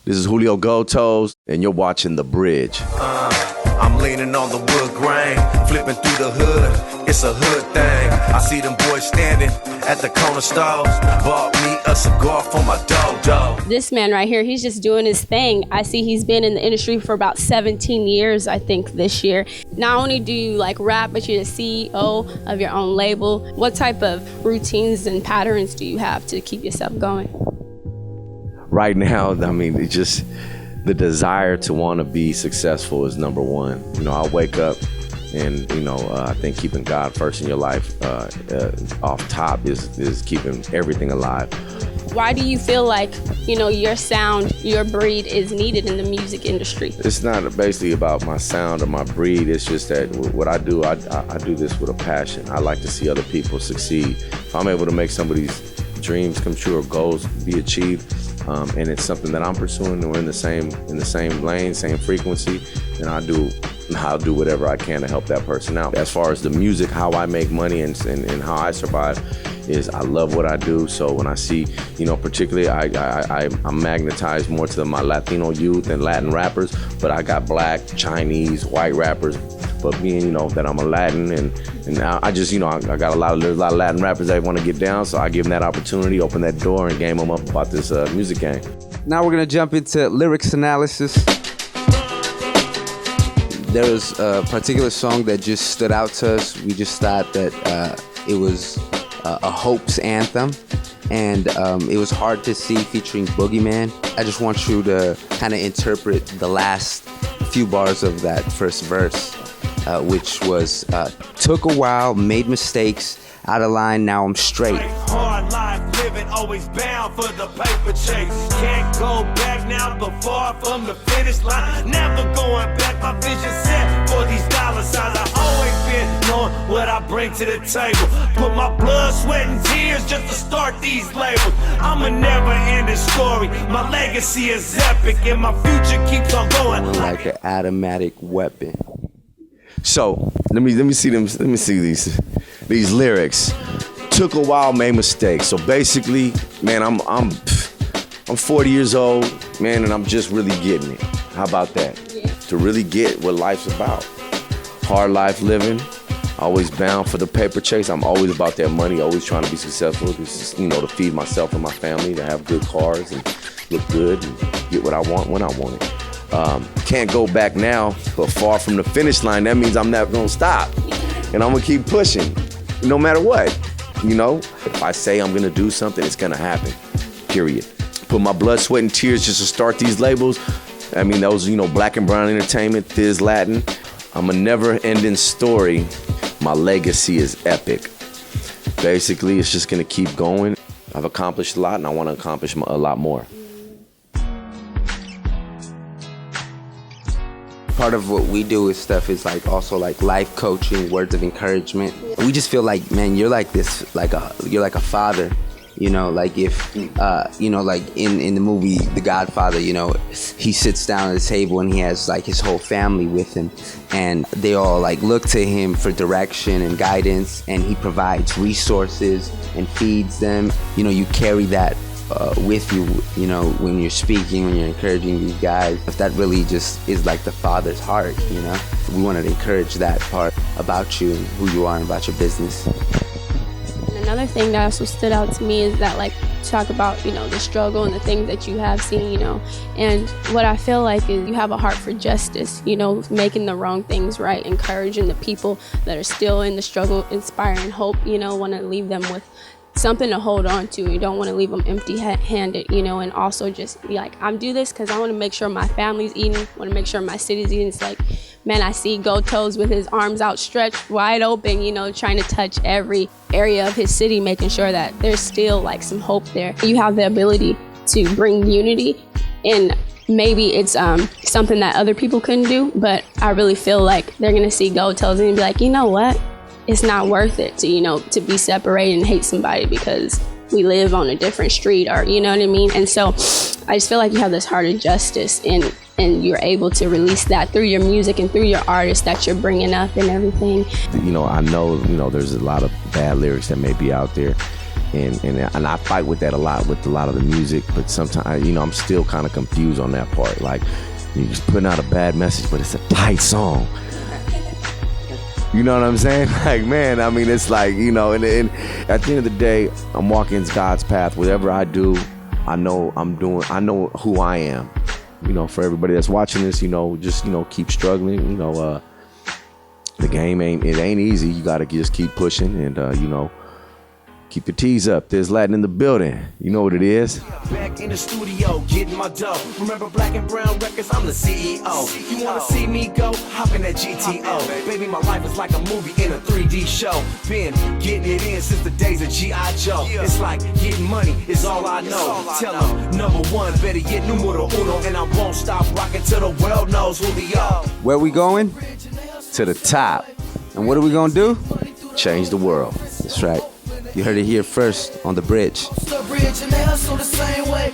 This is Julio Goldtoes, and you're watching The Bridge. I'm leaning on the wood grain, flipping through the hood. It's a hood thing. I see them boys standing at the corner stores. Bought me a cigar for my dodo. This man right here, he's just doing his thing. I see he's been in the industry for about 17 years, I think, this year. Not only do you like rap, but you're the CEO of your own label. What type of routines and patterns do you have to keep yourself going? Right now, I mean, it's just the desire to want to be successful is number one. You know, I wake up and, I think keeping God first in your life off top is keeping everything alive. Why do you feel like, your sound, your breed is needed in the music industry? It's not basically about my sound or my breed. It's just that what I do, I do this with a passion. I like to see other people succeed. If I'm able to make somebody's dreams come true or goals be achieved, and it's something that I'm pursuing, and we're in the same lane, same frequency, then I'll do whatever I can to help that person out. As far as the music, how I make money and how I survive is I love what I do. So when I see, particularly I'm magnetized more to my Latino youth and Latin rappers, but I got black, Chinese, white rappers. But being, that I'm a Latin and I just, I got there's a lot of Latin rappers that want to get down, so I give them that opportunity, open that door, and game them up about this music game. Now we're gonna jump into lyrics analysis. There was a particular song that just stood out to us. We just thought that it was a hope's anthem, and it was Hard to See featuring Boogeyman. I just want you to kind of interpret the last few bars of that first verse. Which was, took a while, made mistakes, out of line, now I'm straight. Hard life living, always bound for the paper chase. Can't go back now, but far from the finish line. Never going back, my vision set for these dollar signs. I always been knowing what I bring to the table. Put my blood, sweat, and tears just to start these labels. I'm a never-ending story. My legacy is epic, and my future keeps on going. Like an automatic weapon. So let me see them. Let me see these lyrics. Took a while, made mistakes. So basically, man, I'm 40 years old, man, and I'm just really getting it. How about that? Yeah. To really get what life's about. Hard life living, always bound for the paper chase. I'm always about that money, always trying to be successful. Just, to feed myself and my family, to have good cars and look good and get what I want when I want it. Can't go back now, but far from the finish line, that means I'm never gonna stop. And I'm gonna keep pushing, no matter what. If I say I'm gonna do something, it's gonna happen, period. Put my blood, sweat, and tears just to start these labels. I mean, those, Black and Brown Entertainment, Thiz Latin. I'm a never-ending story. My legacy is epic. Basically, it's just gonna keep going. I've accomplished a lot, and I wanna accomplish a lot more. Part of what we do is stuff is also life coaching, words of encouragement. We just feel like, man, you're like this, you're like a father, like if, like in the movie The Godfather, he sits down at the table and he has his whole family with him, and they all look to him for direction and guidance, and he provides resources and feeds them. You carry that with you, when you're speaking, when you're encouraging these guys. If that really just is the father's heart, we wanted to encourage that part about you and who you are and about your business. And another thing that also stood out to me is that talk about, the struggle and the things that you have seen, and what I feel like is you have a heart for justice, making the wrong things right, encouraging the people that are still in the struggle, inspiring hope, want to leave them with something to hold on to. You don't want to leave them empty-handed, and also just be like, I'm do this because I want to make sure my family's eating, want to make sure my city's eating. It's man, I see Goldtoes with his arms outstretched, wide open, trying to touch every area of his city, making sure that there's still some hope there. You have the ability to bring unity, and maybe it's something that other people couldn't do, but I really feel like they're going to see Goldtoes and be like, you know what? It's not worth it to, to be separated and hate somebody because we live on a different street, or, you know what I mean? And so I just feel like you have this heart of justice, and you're able to release that through your music and through your artists that you're bringing up and everything. I know, there's a lot of bad lyrics that may be out there, And I fight with that a lot with a lot of the music, but sometimes, you know, I'm still kind of confused on that part. Like, you're just putting out a bad message, but it's a tight song. You know what I'm saying? Like, man, I mean, it's like, you know, and at the end of the day, I'm walking God's path. Whatever I do, I know who I am. You know, for everybody that's watching this, you know, just, you know, keep struggling. You know, the game ain't easy. You got to just keep pushing and, you know, keep your T's up. There's Latin in the building. You know what it is. Back in the studio, getting my dough. Remember Black and Brown Records? I'm the CEO. You wanna see me go? Hop in that GTO. Baby, my life is like a movie in a 3D show. Been getting it in since the days of G.I. Joe. It's like getting money is all I know. Tell them number one, better get numero uno, and I won't stop rocking till the world knows who we are. Where we going? To the top. And what are we gonna do? Change the world. That's right. You heard it here first on The Bridge. The bridge and they hustle the same way.